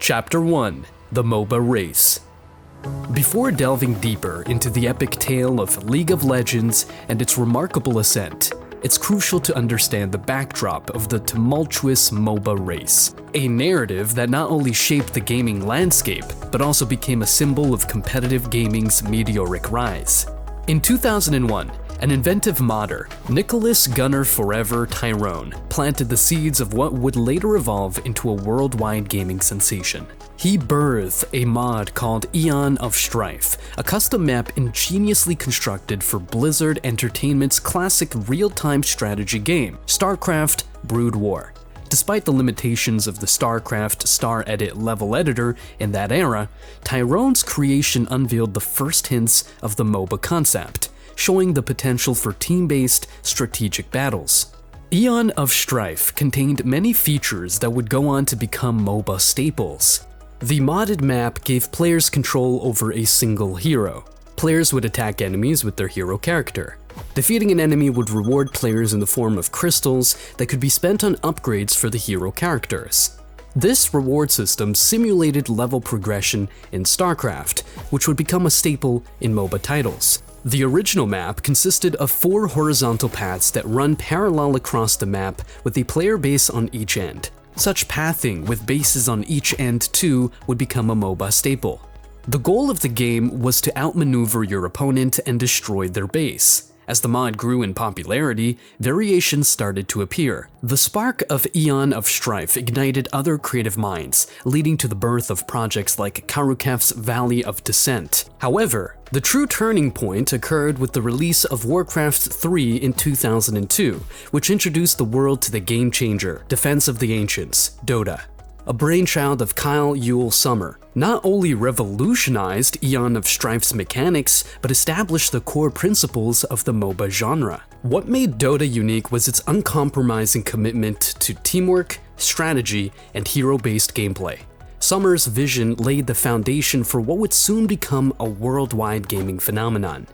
Chapter 1: The MOBA Race. Before delving deeper into the epic tale of League of Legends and its remarkable ascent, it's crucial to understand the backdrop of the tumultuous MOBA race, a narrative that not only shaped the gaming landscape, but also became a symbol of competitive gaming's meteoric rise. In 2001, an inventive modder, Nicholas Gunner Forever Tyrone, planted the seeds of what would later evolve into a worldwide gaming sensation. He birthed a mod called Aeon of Strife, a custom map ingeniously constructed for Blizzard Entertainment's classic real-time strategy game, StarCraft: Brood War. Despite the limitations of the StarCraft Star Edit level editor in that era, Tyrone's creation unveiled the first hints of the MOBA concept, showing the potential for team-based strategic battles. Aeon of Strife contained many features that would go on to become MOBA staples. The modded map gave players control over a single hero. Players would attack enemies with their hero character. Defeating an enemy would reward players in the form of crystals that could be spent on upgrades for the hero characters. This reward system simulated level progression in StarCraft, which would become a staple in MOBA titles. The original map consisted of 4 horizontal paths that run parallel across the map with a player base on each end. Such pathing with bases on each end too would become a MOBA staple. The goal of the game was to outmaneuver your opponent and destroy their base. As the mod grew in popularity, variations started to appear. The spark of Aeon of Strife ignited other creative minds, leading to the birth of projects like Karukef's Valley of Descent. However, the true turning point occurred with the release of Warcraft 3 in 2002, which introduced the world to the game changer, Defense of the Ancients, Dota. A brainchild of Kyle Yule Summer, not only revolutionized Aeon of Strife's mechanics, but established the core principles of the MOBA genre. What made Dota unique was its uncompromising commitment to teamwork, strategy, and hero-based gameplay. Summer's vision laid the foundation for what would soon become a worldwide gaming phenomenon.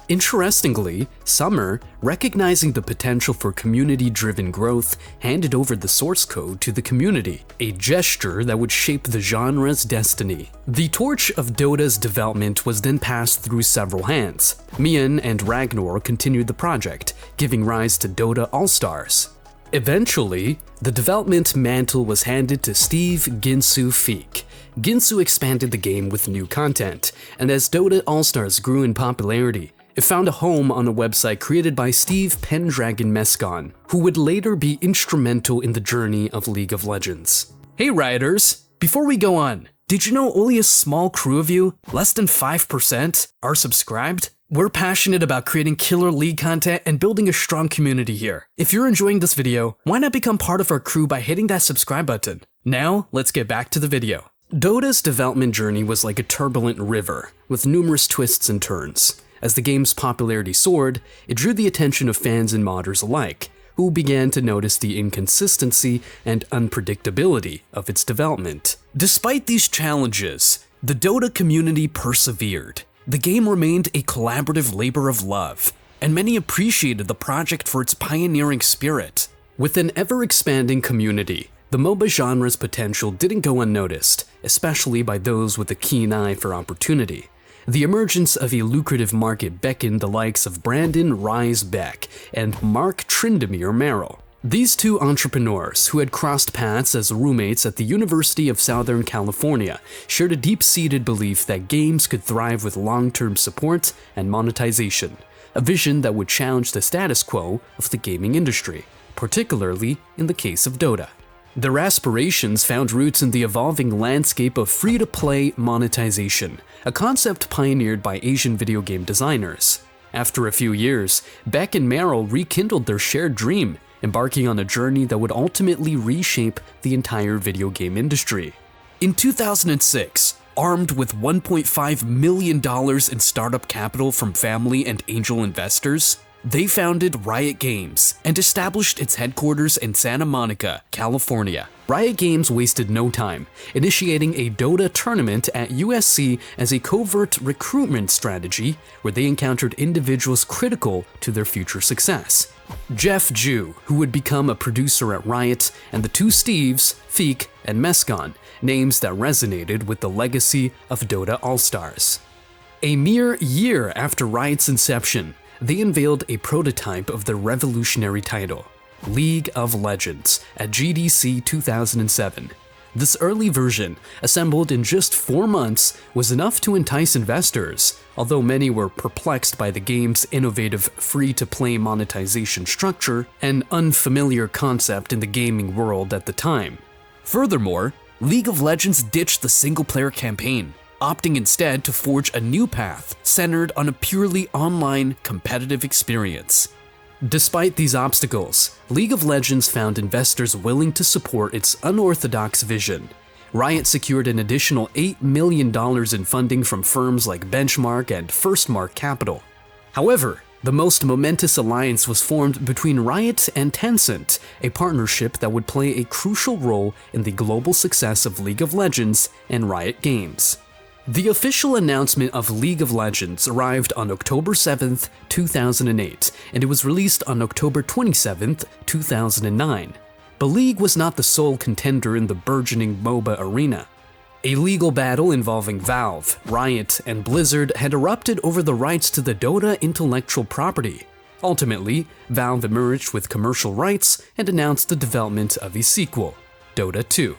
Interestingly, Summer, recognizing the potential for community-driven growth, handed over the source code to the community, a gesture that would shape the genre's destiny. The torch of Dota's development was then passed through several hands. Mian and Ragnar continued the project, giving rise to Dota All-Stars. Eventually, the development mantle was handed to Steve Ginsu Feek. Ginsu expanded the game with new content, and as Dota All-Stars grew in popularity, it found a home on a website created by Steve Pendragon Mescon, who would later be instrumental in the journey of League of Legends. Hey Rioters, before we go on, did you know only a small crew of you, less than 5%, are subscribed? We're passionate about creating killer League content and building a strong community here. If you're enjoying this video, why not become part of our crew by hitting that subscribe button? Now, let's get back to the video. Dota's development journey was like a turbulent river, with numerous twists and turns. As the game's popularity soared, it drew the attention of fans and modders alike, who began to notice the inconsistency and unpredictability of its development. Despite these challenges, the Dota community persevered. The game remained a collaborative labor of love, and many appreciated the project for its pioneering spirit. With an ever-expanding community, the MOBA genre's potential didn't go unnoticed, especially by those with a keen eye for opportunity. The emergence of a lucrative market beckoned the likes of Brandon Rise Beck and Mark Trindamere Merrill. These two entrepreneurs, who had crossed paths as roommates at the University of Southern California, shared a deep-seated belief that games could thrive with long-term support and monetization, a vision that would challenge the status quo of the gaming industry, particularly in the case of Dota. Their aspirations found roots in the evolving landscape of free-to-play monetization, a concept pioneered by Asian video game designers. After a few years, Beck and Merrill rekindled their shared dream, embarking on a journey that would ultimately reshape the entire video game industry. In 2006, armed with $1.5 million in startup capital from family and angel investors, They founded Riot Games and established its headquarters in Santa Monica, California. Riot Games wasted no time, initiating a Dota tournament at USC as a covert recruitment strategy where they encountered individuals critical to their future success. Jeff Jew, who would become a producer at Riot, and the two Steves, Feek and Mescon, names that resonated with the legacy of Dota All-Stars. A mere year after Riot's inception, they unveiled a prototype of their revolutionary title, League of Legends, at GDC 2007. This early version, assembled in just 4 months, was enough to entice investors, although many were perplexed by the game's innovative free-to-play monetization structure, an unfamiliar concept in the gaming world at the time. Furthermore, League of Legends ditched the single-player campaign, opting instead to forge a new path centered on a purely online competitive experience. Despite these obstacles, League of Legends found investors willing to support its unorthodox vision. Riot secured an additional $8 million in funding from firms like Benchmark and Firstmark Capital. However, the most momentous alliance was formed between Riot and Tencent, a partnership that would play a crucial role in the global success of League of Legends and Riot Games. The official announcement of League of Legends arrived on October 7, 2008, and it was released on October 27, 2009. But League was not the sole contender in the burgeoning MOBA arena. A legal battle involving Valve, Riot, and Blizzard had erupted over the rights to the Dota intellectual property. Ultimately, Valve emerged with commercial rights and announced the development of a sequel, Dota 2.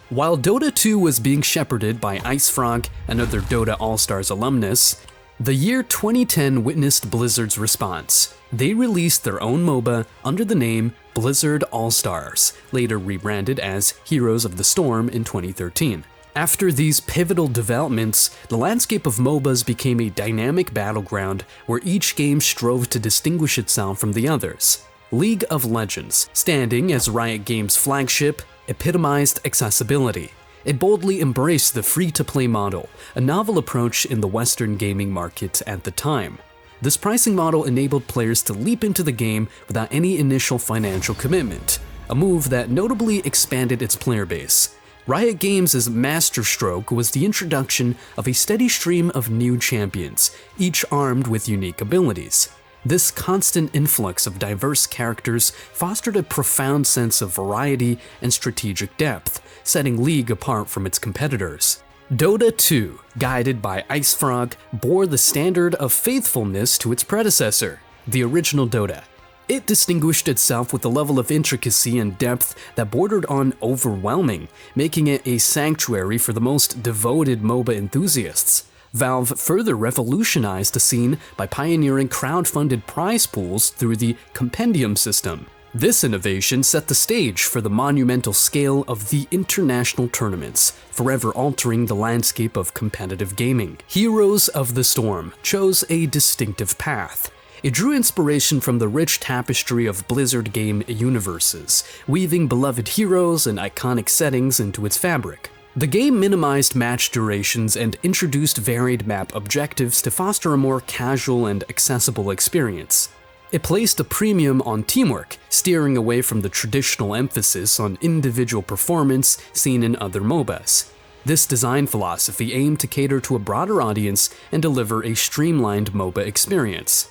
While Dota 2 was being shepherded by IceFrog, another Dota All-Stars alumnus, the year 2010 witnessed Blizzard's response. They released their own MOBA under the name Blizzard All-Stars, later rebranded as Heroes of the Storm in 2013. After these pivotal developments, the landscape of MOBAs became a dynamic battleground where each game strove to distinguish itself from the others. League of Legends, standing as Riot Games' flagship, epitomized accessibility. It boldly embraced the free-to-play model, a novel approach in the Western gaming market at the time. This pricing model enabled players to leap into the game without any initial financial commitment, a move that notably expanded its player base. Riot Games' masterstroke was the introduction of a steady stream of new champions, each armed with unique abilities. This constant influx of diverse characters fostered a profound sense of variety and strategic depth, setting League apart from its competitors. Dota 2, guided by IceFrog, bore the standard of faithfulness to its predecessor, the original Dota. It distinguished itself with a level of intricacy and depth that bordered on overwhelming, making it a sanctuary for the most devoted MOBA enthusiasts. Valve further revolutionized the scene by pioneering crowd-funded prize pools through the Compendium system. This innovation set the stage for the monumental scale of the international tournaments, forever altering the landscape of competitive gaming. Heroes of the Storm chose a distinctive path. It drew inspiration from the rich tapestry of Blizzard game universes, weaving beloved heroes and iconic settings into its fabric. The game minimized match durations and introduced varied map objectives to foster a more casual and accessible experience. It placed a premium on teamwork, steering away from the traditional emphasis on individual performance seen in other MOBAs. This design philosophy aimed to cater to a broader audience and deliver a streamlined MOBA experience.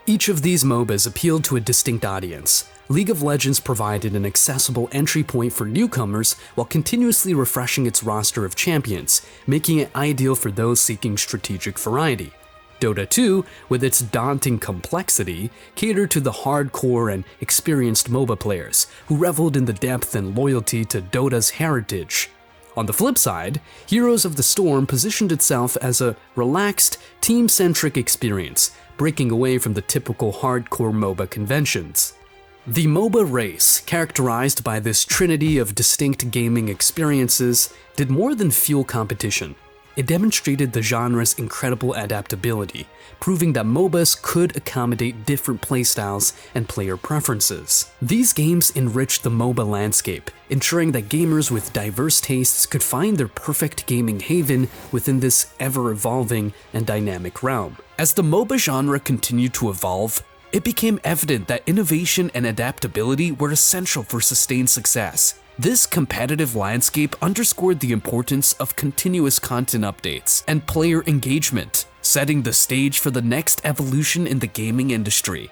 Each of these MOBAs appealed to a distinct audience. League of Legends provided an accessible entry point for newcomers while continuously refreshing its roster of champions, making it ideal for those seeking strategic variety. Dota 2, with its daunting complexity, catered to the hardcore and experienced MOBA players who reveled in the depth and loyalty to Dota's heritage. On the flip side, Heroes of the Storm positioned itself as a relaxed, team-centric experience, breaking away from the typical hardcore MOBA conventions. The MOBA race, characterized by this trinity of distinct gaming experiences, did more than fuel competition. It demonstrated the genre's incredible adaptability, proving that MOBAs could accommodate different playstyles and player preferences. These games enriched the MOBA landscape, ensuring that gamers with diverse tastes could find their perfect gaming haven within this ever-evolving and dynamic realm. As the MOBA genre continued to evolve, it became evident that innovation and adaptability were essential for sustained success. This competitive landscape underscored the importance of continuous content updates and player engagement, setting the stage for the next evolution in the gaming industry.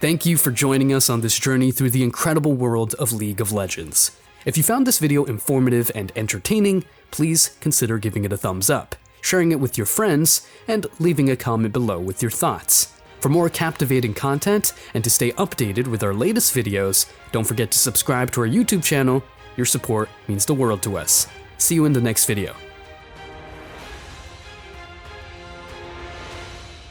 Thank you for joining us on this journey through the incredible world of League of Legends. If you found this video informative and entertaining, please consider giving it a thumbs up, sharing it with your friends, and leaving a comment below with your thoughts. For more captivating content and to stay updated with our latest videos, don't forget to subscribe to our YouTube channel. Your support means the world to us. See you in the next video.